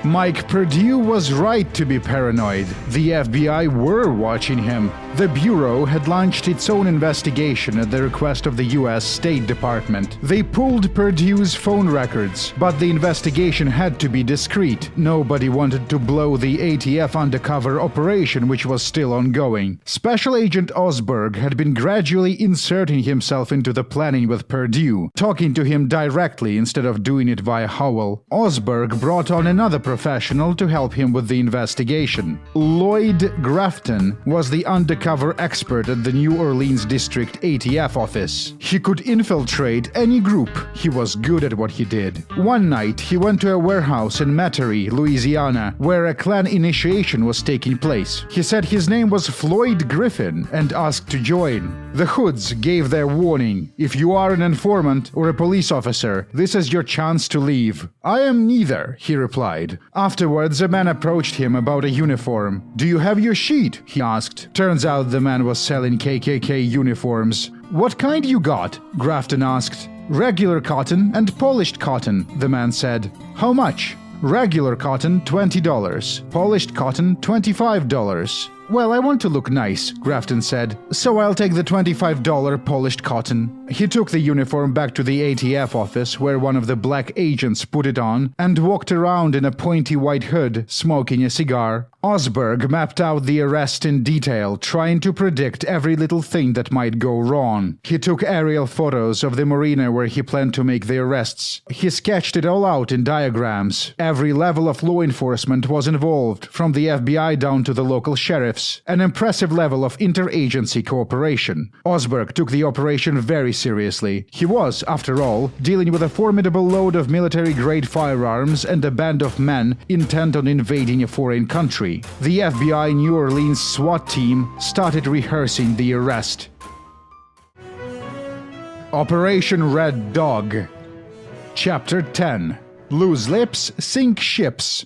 Mike Perdue was right to be paranoid. The FBI were watching him. The Bureau had launched its own investigation at the request of the US State Department. They pulled Perdue's phone records, but the investigation had to be discreet. Nobody wanted to blow the ATF undercover operation, which was still ongoing. Special Agent Osberg had been gradually inserting himself into the planning with Perdue, talking to him directly instead of doing it via Howell. Osberg brought on another professional to help him with the investigation. Lloyd Grafton was the undercover expert at the New Orleans District ATF office. He could infiltrate any group. He was good at what he did. One night, he went to a warehouse in Metairie, Louisiana, where a Klan initiation was taking place. He said his name was Floyd Griffin and asked to join. The Hoods gave their warning. If you are an informant or a police officer, this is your chance to leave. I am neither, he replied. Afterwards, a man approached him about a uniform. Do you have your sheet? He asked. Turns out the man was selling KKK uniforms. What kind you got? Grafton asked. Regular cotton and polished cotton, the man said. How much? Regular cotton, $20. Polished cotton, $25. Well, I want to look nice, Grafton said, so I'll take the $25 polished cotton. He took the uniform back to the ATF office, where one of the black agents put it on, and walked around in a pointy white hood, smoking a cigar. Osberg mapped out the arrest in detail, trying to predict every little thing that might go wrong. He took aerial photos of the marina where he planned to make the arrests. He sketched it all out in diagrams. Every level of law enforcement was involved, from the FBI down to the local sheriffs. An impressive level of interagency cooperation. Osberg took the operation very seriously. He was, after all, dealing with a formidable load of military-grade firearms and a band of men intent on invading a foreign country. The FBI New Orleans SWAT team started rehearsing the arrest. Operation Red Dog. Chapter 10. Loose lips sink ships.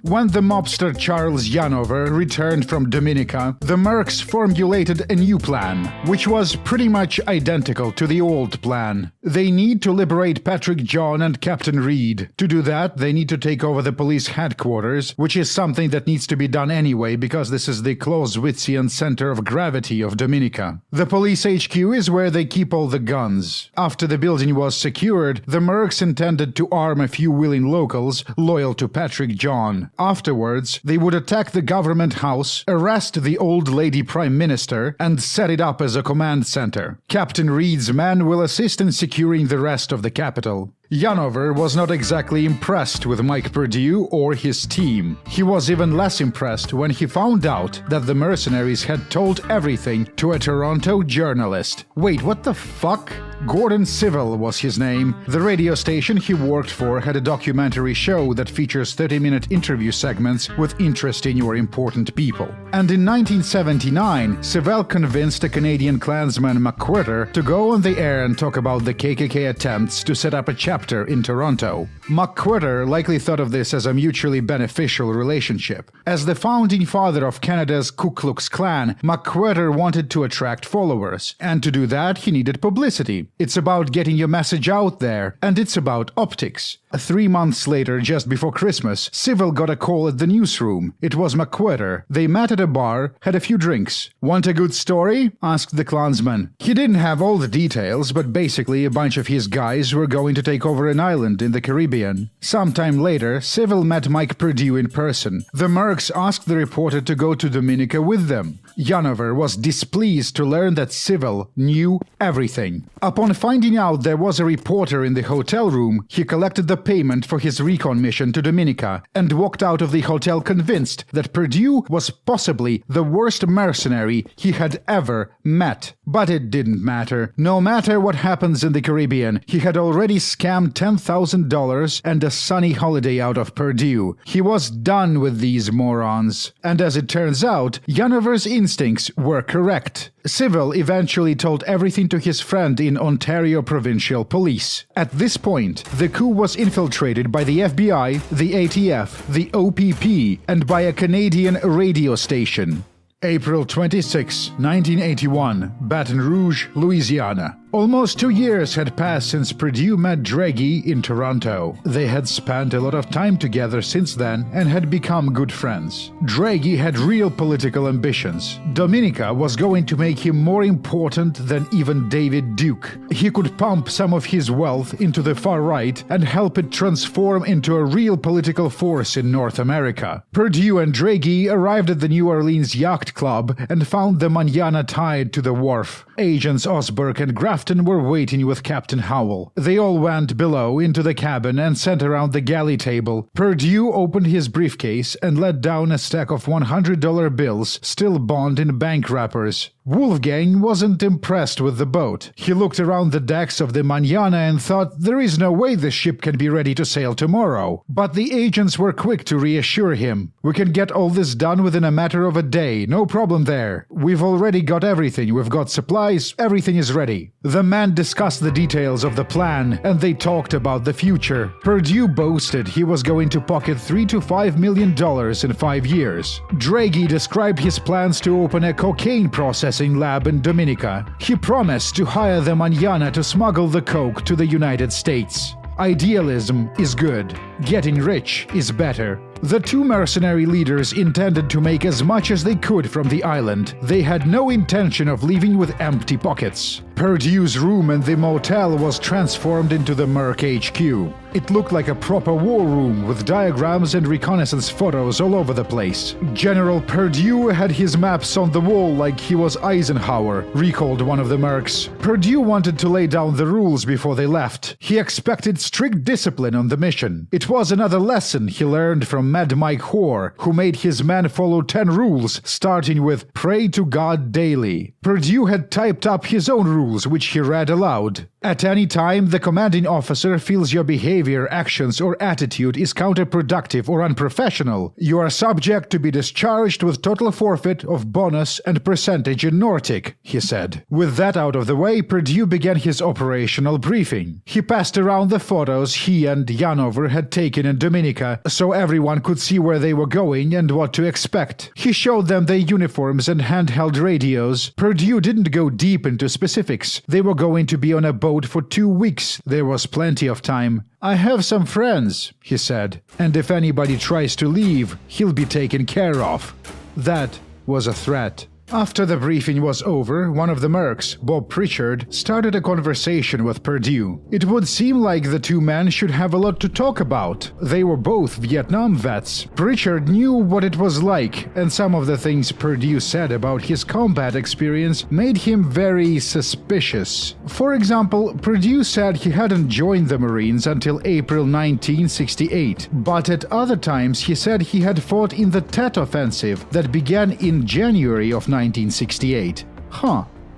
When the mobster Charles Yanover returned from Dominica, the Mercs formulated a new plan, which was pretty much identical to the old plan. They need to liberate Patrick John and Captain Reed. To do that, they need to take over the police headquarters, which is something that needs to be done anyway because this is the Clausewitzian center of gravity of Dominica. The police HQ is where they keep all the guns. After the building was secured, the Mercs intended to arm a few willing locals loyal to Patrick John. Afterwards, they would attack the government house, arrest the old lady prime minister, and set it up as a command center. Captain Reed's men will assist in securing the rest of the capital. Yanover was not exactly impressed with Mike Perdue or his team. He was even less impressed when he found out that the mercenaries had told everything to a Toronto journalist. Wait, what the fuck? Gordon Civil was his name. The radio station he worked for had a documentary show that features 30-minute interview segments with interesting or important people. And in 1979, Civil convinced a Canadian Klansman McQuirter to go on the air and talk about the KKK attempts to set up a chapter in Toronto. McQuirter likely thought of this as a mutually beneficial relationship. As the founding father of Canada's Ku Klux Klan, McQuirter wanted to attract followers, and to do that he needed publicity. It's about getting your message out there, and it's about optics. 3 months later, just before Christmas, Civil got a call at the newsroom. It was McQuirter. They met at a bar, had a few drinks. Want a good story? Asked the Klansman. He didn't have all the details, but basically a bunch of his guys were going to take over an island in the Caribbean. Sometime later, Civil met Mike Perdue in person. The Mercs asked the reporter to go to Dominica with them. Yanover was displeased to learn that Civil knew everything. Upon finding out there was a reporter in the hotel room, he collected the payment for his recon mission to Dominica and walked out of the hotel convinced that Perdue was possibly the worst mercenary he had ever met. But it didn't matter. No matter what happens in the Caribbean, he had already scammed $10,000 and a sunny holiday out of Perdue. He was done with these morons. And as it turns out, Yanover's instincts were correct. Civil eventually told everything to his friend in Ontario Provincial Police. At this point, the coup was infiltrated by the FBI, the ATF, the OPP, and by a Canadian radio station. April 26, 1981, Baton Rouge, Louisiana. Almost 2 years had passed since Perdue met Draghi in Toronto. They had spent a lot of time together since then and had become good friends. Draghi had real political ambitions. Dominica was going to make him more important than even David Duke. He could pump some of his wealth into the far right and help it transform into a real political force in North America. Perdue and Draghi arrived at the New Orleans Yacht Club and found the Manana tied to the wharf. Agents Osberg and Grafton were waiting with Captain Howell. They all went below into the cabin and sat around the galley table. Perdue opened his briefcase and let down a stack of $100 bills, still bound in bank wrappers. Wolfgang wasn't impressed with the boat. He looked around the decks of the Manana and thought there is no way the ship can be ready to sail tomorrow. But the agents were quick to reassure him. "We can get all this done within a matter of a day, no problem there. We've already got everything, we've got supplies, everything is ready." The men discussed the details of the plan, and they talked about the future. Perdue boasted he was going to pocket $3 to $5 million in 5 years. Draghi described his plans to open a cocaine processing lab in Dominica. He promised to hire the Manana to smuggle the coke to the United States. Idealism is good. Getting rich is better. The two mercenary leaders intended to make as much as they could from the island. They had no intention of leaving with empty pockets. Perdue's room in the motel was transformed into the Merc HQ. It looked like a proper war room with diagrams and reconnaissance photos all over the place. General Perdue had his maps on the wall like he was Eisenhower, recalled one of the Mercs. Perdue wanted to lay down the rules before they left. He expected strict discipline on the mission. It was another lesson he learned from Mad Mike Hoare, who made his men follow 10 rules, starting with "Pray to God daily." Perdue had typed up his own rules, which he read aloud. At any time the commanding officer feels your behavior, actions, or attitude is counterproductive or unprofessional, you are subject to be discharged with total forfeit of bonus and percentage in Nortic, he said. With that out of the way, Perdue began his operational briefing. He passed around the photos he and Janover had taken in Dominica, so everyone could see where they were going and what to expect. He showed them their uniforms and handheld radios. Perdue didn't go deep into specifics. They were going to be on a boat for 2 weeks. There was plenty of time. "I have some friends," he said, "and if anybody tries to leave, he'll be taken care of." That was a threat. After the briefing was over, one of the Mercs, Bob Pritchard, started a conversation with Perdue. It would seem like the two men should have a lot to talk about. They were both Vietnam vets. Pritchard knew what it was like, and some of the things Perdue said about his combat experience made him very suspicious. For example, Perdue said he hadn't joined the Marines until April 1968, but at other times he said he had fought in the Tet Offensive that began in January of 1968.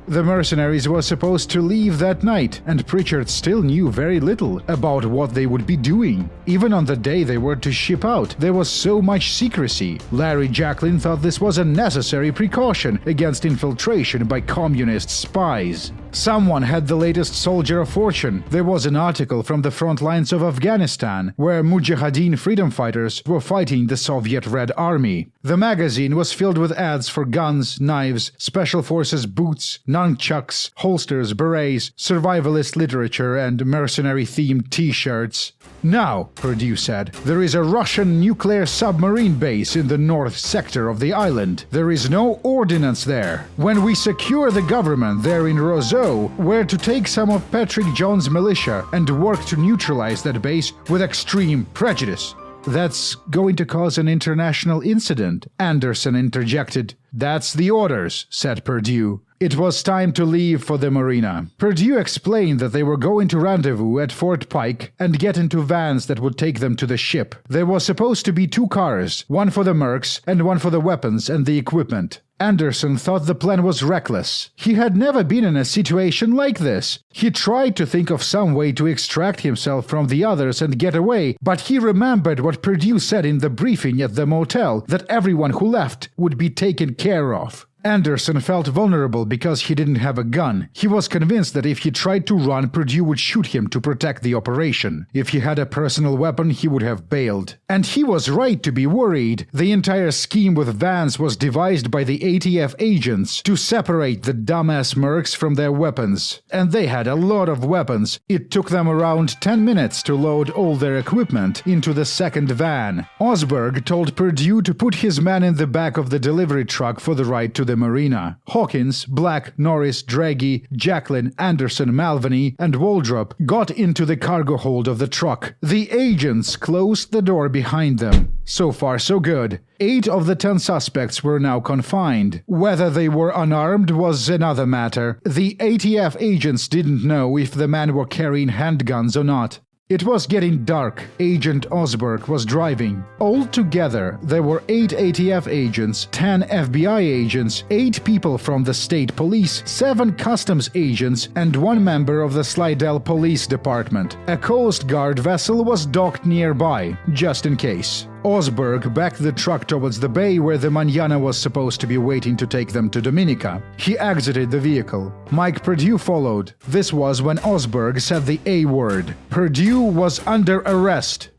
The mercenaries were supposed to leave that night, and Pritchard still knew very little about what they would be doing. Even on the day they were to ship out, there was so much secrecy. Larry Jacklin thought this was a necessary precaution against infiltration by communist spies. Someone had the latest Soldier of Fortune. There was an article from the front lines of Afghanistan, where Mujahideen freedom fighters were fighting the Soviet Red Army. The magazine was filled with ads for guns, knives, special forces boots, nunchucks, holsters, berets, survivalist literature, and mercenary-themed t-shirts. "Now," Perdue said, "there is a Russian nuclear submarine base in the north sector of the island. There is no ordnance there. When we secure the government there in Roseau, we're to take some of Patrick John's militia and work to neutralize that base with extreme prejudice." "That's going to cause an international incident," Anderson interjected. "That's the orders," said Perdue. It was time to leave for the marina. Perdue explained that they were going to rendezvous at Fort Pike and get into vans that would take them to the ship. There was supposed to be 2 cars, one for the Mercs and one for the weapons and the equipment. Anderson thought the plan was reckless. He had never been in a situation like this. He tried to think of some way to extract himself from the others and get away, but he remembered what Perdue said in the briefing at the motel, that everyone who left would be taken care of. Anderson felt vulnerable because he didn't have a gun. He was convinced that if he tried to run, Perdue would shoot him to protect the operation. If he had a personal weapon, he would have bailed. And he was right to be worried. The entire scheme with Vance was devised by the ATF agents to separate the dumbass mercs from their weapons. And they had a lot of weapons. It took them around 10 minutes to load all their equipment into the second van. Osberg told Perdue to put his man in the back of the delivery truck for the ride to the marina. Hawkins, Black, Norris, Draghi, Jacqueline, Anderson, Malvany, and Waldrop got into the cargo hold of the truck. The agents closed the door behind them. So far, so good. 8 of the 10 suspects were now confined. Whether they were unarmed was another matter. The ATF agents didn't know if the men were carrying handguns or not. It was getting dark. Agent Osberg was driving. Altogether, there were 8 ATF agents, 10 FBI agents, 8 people from the state police, 7 customs agents, and 1 member of the Slidell Police Department. A Coast Guard vessel was docked nearby, just in case. Osberg backed the truck towards the bay where the Manana was supposed to be waiting to take them to Dominica. He exited the vehicle. Mike Perdue followed. This was when Osberg said the A word. Perdue was under arrest.